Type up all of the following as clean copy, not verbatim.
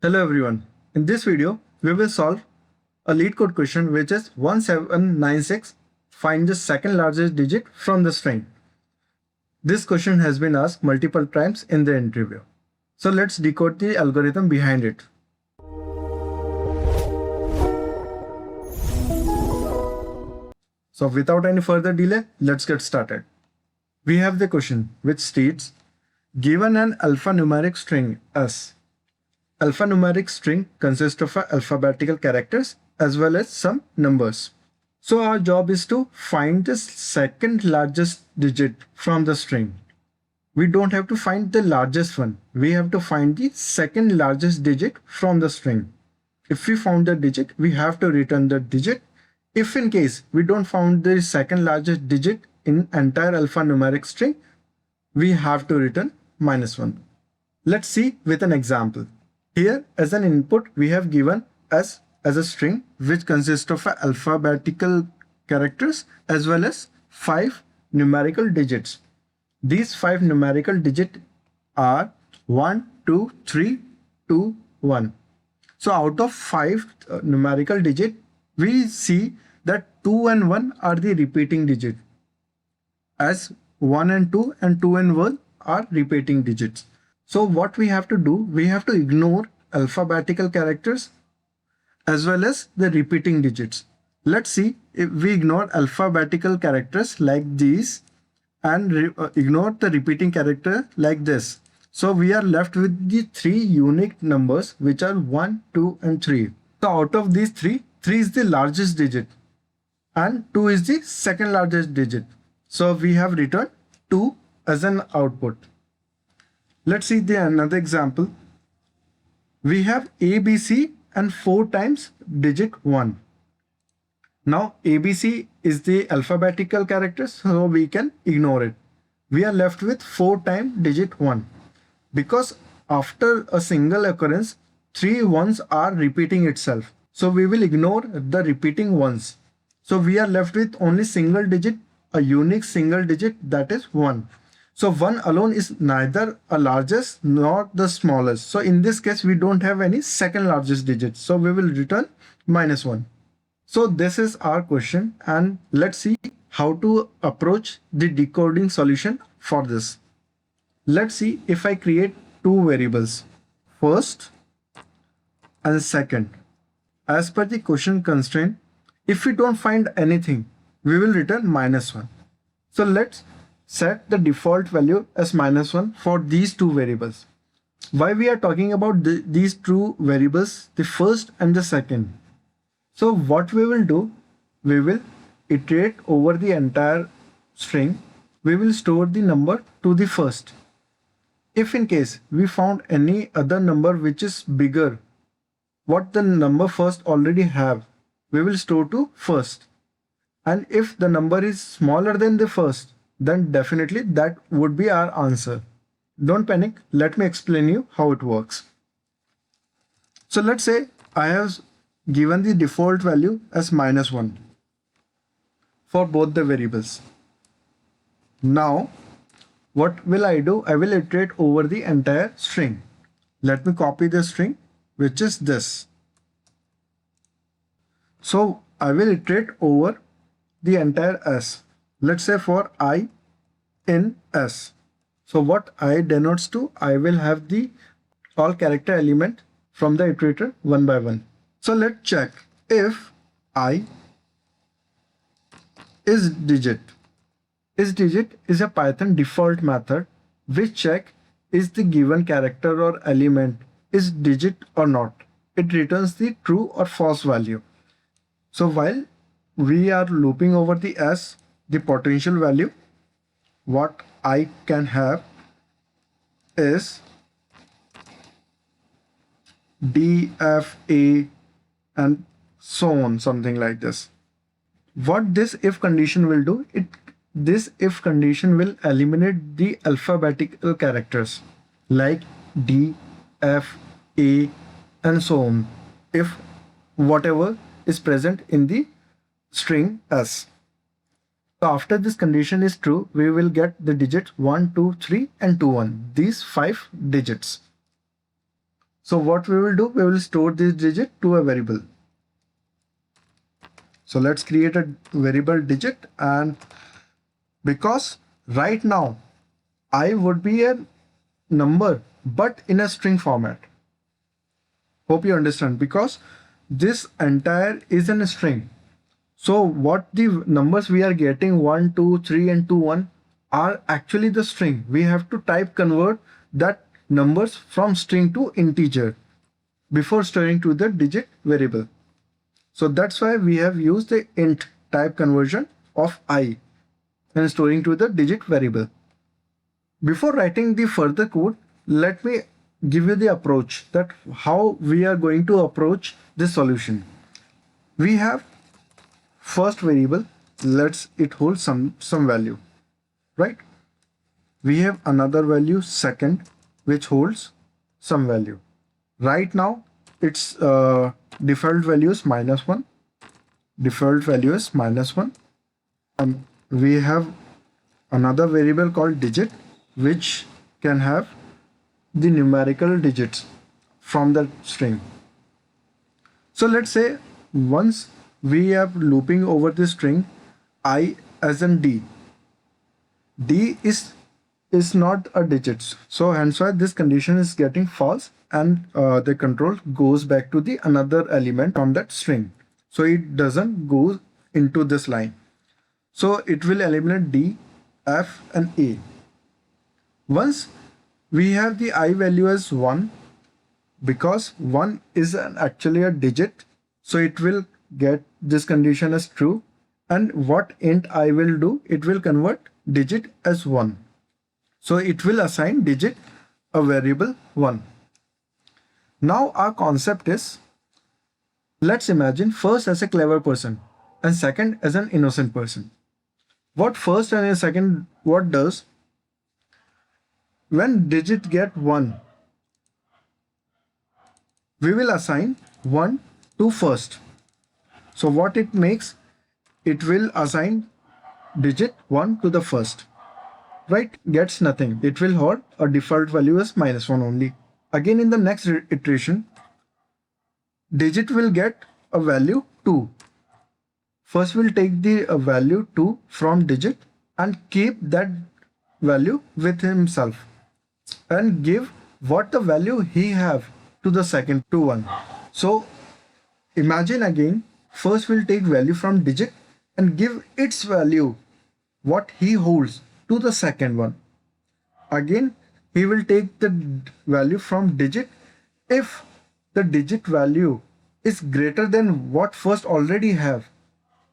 Hello everyone. In this video, we will solve a LeetCode question which is 1796. Find the second largest digit from the string. This question has been asked multiple times in the interview. So let's decode the algorithm behind it. So without any further delay, let's get started. We have the question which states, given an alphanumeric string S. Alphanumeric string consists of alphabetical characters as well as some numbers. So our job is to find the second largest digit from the string. We don't have to find the largest one. We have to find the second largest digit from the string. If we found the digit, we have to return the digit. If in case we don't found the second largest digit in entire alphanumeric string, we have to return -1. Let's see with an example. Here as an input we have given S as a string which consists of alphabetical characters as well as 5 numerical digits. These 5 numerical digits are 1, 2, 3, 2, 1. So out of 5 numerical digits, we see that 2 and 1 are the repeating digit, as 1 and 2 and 2 and 1 are repeating digits. So what we have to do, we have to ignore alphabetical characters as well as the repeating digits. Let's see if we ignore alphabetical characters like these and ignore the repeating character like this. So we are left with the 3 unique numbers which are 1, 2 and 3. So out of these 3 is the largest digit and 2 is the second largest digit. So we have returned 2 as an output. Let's see another example. We have ABC and 4 times digit 1. Now ABC is the alphabetical character, so we can ignore it. We are left with 4 times digit 1. Because after a single occurrence, 3 ones are repeating itself. So we will ignore the repeating ones. So we are left with only single digit, a unique single digit, that is 1. So 1 alone is neither a largest nor the smallest. So in this case, we don't have any second largest digit. So we will return -1. So this is our question, and let's see how to approach the decoding solution for this. Let's see if I create 2 variables, first and second. As per the question constraint, if we don't find anything, we will return -1. So let's set the default value as -1 for these 2 variables. Why we are talking about these 2 variables, the first and the second? So what we will do, we will iterate over the entire string. We will store the number to the first. If in case we found any other number which is bigger, what the number first already have, we will store to first. And if the number is smaller than the first, then definitely that would be our answer. Don't panic, let me explain you how it works. So let's say I have given the default value as -1 for both the variables. Now, what will I do? I will iterate over the entire string. Let me copy the string, which is this. So I will iterate over the entire S. Let's say for I in S. So what I denotes to, I will have the all character element from the iterator one by one. So let's check if I is digit. Is digit is a Python default method which check is the given character or element is digit or not. It returns the true or false value. So while we are looping over the S, the potential value, what I can have is D, F, A, and so on, something like this. What this if condition will do, this if condition will eliminate the alphabetical characters like D, F, A, and so on, if whatever is present in the string S. So after this condition is true, we will get the digits 1, 2, 3 and 2, 1. These 5 digits. So what we will do, we will store this digit to a variable. So let's create a variable digit, and because right now I would be a number but in a string format. Hope you understand, because this entire is in a string. So what the numbers we are getting 1, 2, 3 and 2, 1 are actually the string. We have to type convert that numbers from string to integer before storing to the digit variable. So that's why we have used the int type conversion of I and storing to the digit variable. Before writing the further code, let me give you the approach that how we are going to approach this solution. We have first variable, let's it hold some value, right? We have another value second which holds some value. Right now its default value is -1. Default value is -1. We have another variable called digit which can have the numerical digits from the string. So let's say once we are looping over the string I as in D. D is not a digit. So hence why this condition is getting false, and the control goes back to the another element on that string. So it doesn't go into this line. So it will eliminate D, F and A. Once we have the I value as 1, because 1 is actually a digit, so it will get this condition as true, and what int I will do, it will convert digit as 1. So it will assign digit a variable 1. Now our concept is, let's imagine first as a clever person and second as an innocent person. What first and second what does, when digit get 1, we will assign 1 to first. So what it makes, it will assign digit 1 to the first, right? Gets nothing. It will hold a default value as -1 only. Again in the next iteration, digit will get a value 2. First we'll take the value 2 from digit and keep that value with himself and give what the value he have to the second, to 1. So imagine again, first we'll take value from digit and give its value what he holds to the second one. Again he will take the value from digit. If the digit value is greater than what first already have,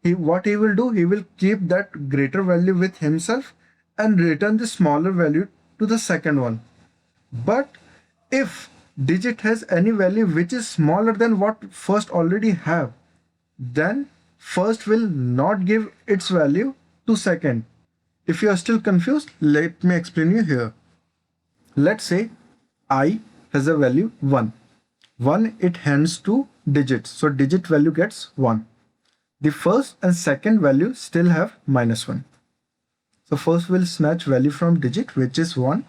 what he will do, he will keep that greater value with himself and return the smaller value to the second one. But if digit has any value which is smaller than what first already have, then first will not give its value to second. If you are still confused, let me explain you here. Let's say I has a value 1. 1 it hands to digits, so digit value gets 1. The first and second value still have -1. So first will snatch value from digit which is 1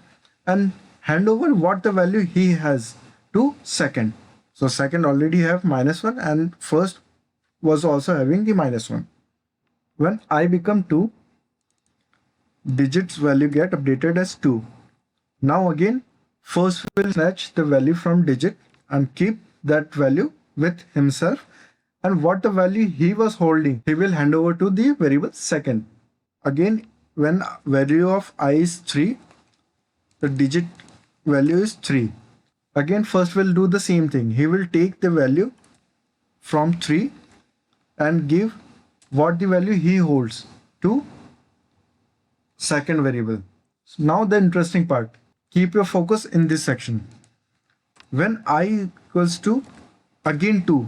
and hand over what the value he has to second. So second already have -1 and first was also having the -1. When I become 2, digits value get updated as 2. Now again first will snatch the value from digit and keep that value with himself, and what the value he was holding, he will hand over to the variable second. Again, when value of I is 3, the digit value is 3. Again, first will do the same thing. He will take the value from 3 and give what the value he holds to second variable. Now the interesting part. Keep your focus in this section. When I equals to again 2,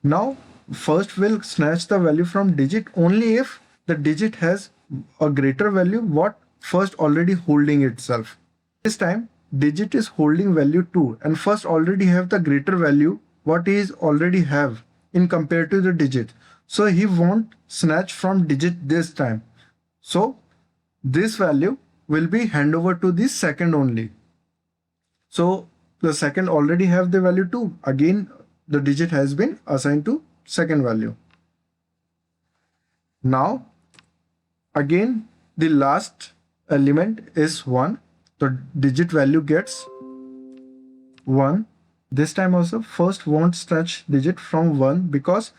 now first will snatch the value from digit only if the digit has a greater value what first already holding itself. This time digit is holding value 2 and first already have the greater value what he is already have in compared to the digit. So he won't snatch from digit this time. So this value will be hand over to the second only. So the second already have the value 2. Again, the digit has been assigned to second value. Now, again, the last element is 1. The digit value gets 1. This time also first won't stretch digit from 1 because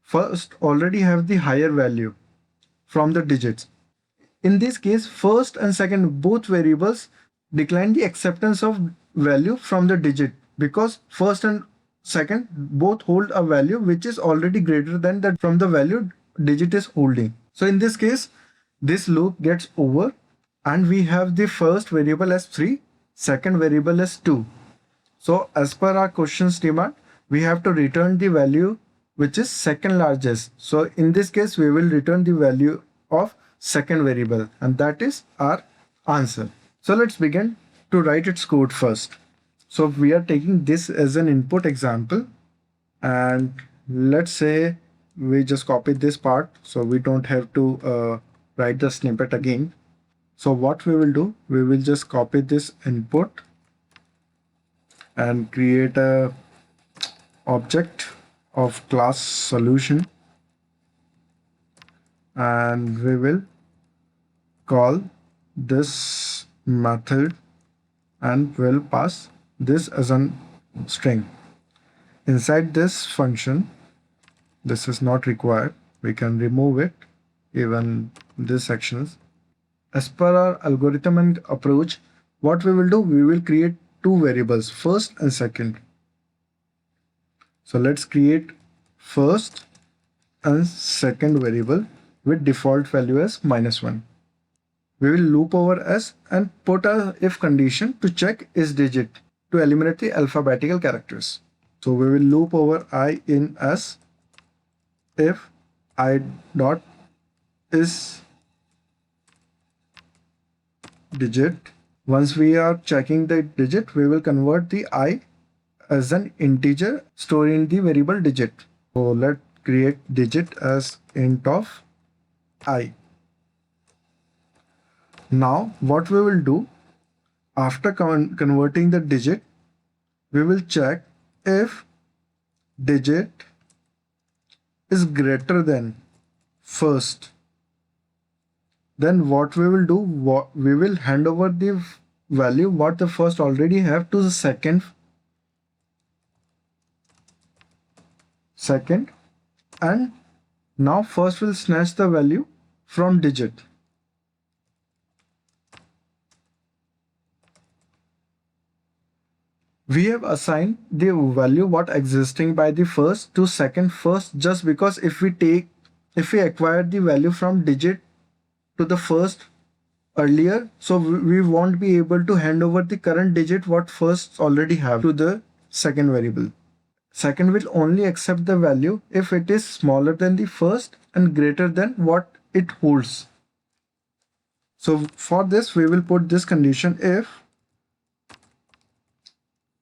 first already have the higher value from the digits. In this case, first and second both variables decline the acceptance of value from the digit because first and second both hold a value which is already greater than that from the value digit is holding. So in this case, this loop gets over and we have the first variable as 3, second variable as 2. So as per our question's demand, we have to return the value which is second largest. So in this case, we will return the value of second variable and that is our answer. So let's begin to write its code first. So we are taking this as an input example and let's say we just copy this part so we don't have to write the snippet again. So what we will do, we will just copy this input and create a object of class solution and we will call this method and will pass this as a string. Inside this function, this is not required. We can remove it, even these sections. As per our algorithm and approach, what we will do, we will create two variables, first and second. So let's create first and second variable with default value as -1. We will loop over s and put a if condition to check is digit to eliminate the alphabetical characters. So we will loop over I in s if I dot is digit. Once we are checking the digit, we will convert the I as an integer stored in the variable digit. So let's create digit as int of I. Now what we will do, after converting the digit, we will check if digit is greater than first. Then what we will do, we will hand over the value what the first already have to the second and now first will snatch the value from digit. We have assigned the value what existing by the first to second first just because if we acquire the value from digit to the first earlier, so we won't be able to hand over the current digit what first already have to the second variable. Second will only accept the value if it is smaller than the first and greater than what it holds. So for this we will put this condition if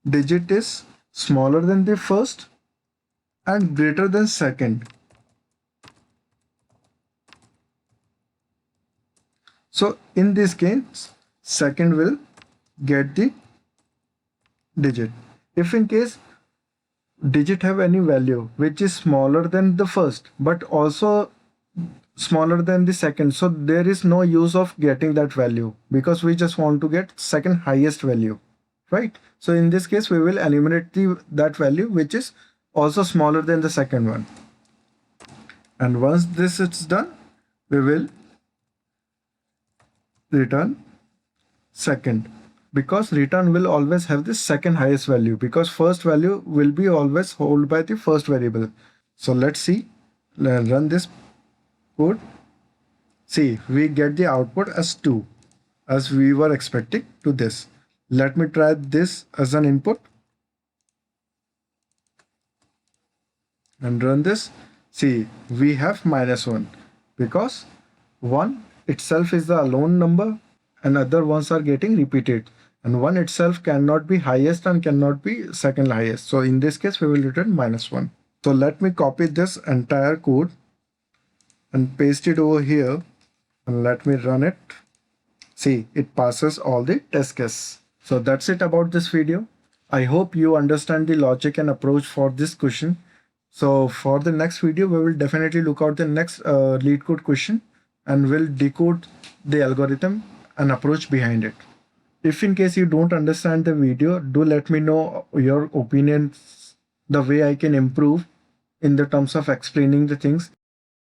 digit is smaller than the first and greater than second. So in this case, second will get the digit. If in case digit have any value which is smaller than the first but also smaller than the second, so there is no use of getting that value because we just want to get second highest value, right? So in this case we will eliminate that value which is also smaller than the second one. And once this is done, we will return second because return will always have the second highest value because first value will be always held by the first variable. So let's see, run this code. See, we get the output as 2 as we were expecting to this. Let me try this as an input and run this. See, we have -1 because 1 itself is the alone number and other ones are getting repeated and 1 itself cannot be highest and cannot be second highest. So in this case we will return -1. So let me copy this entire code and paste it over here and let me run it. See, it passes all the test cases. So that's it about this video. I hope you understand the logic and approach for this question. So for the next video, we will definitely look out the next lead code question and will decode the algorithm and approach behind it. If in case you don't understand the video, do let me know your opinions, the way I can improve in the terms of explaining the things.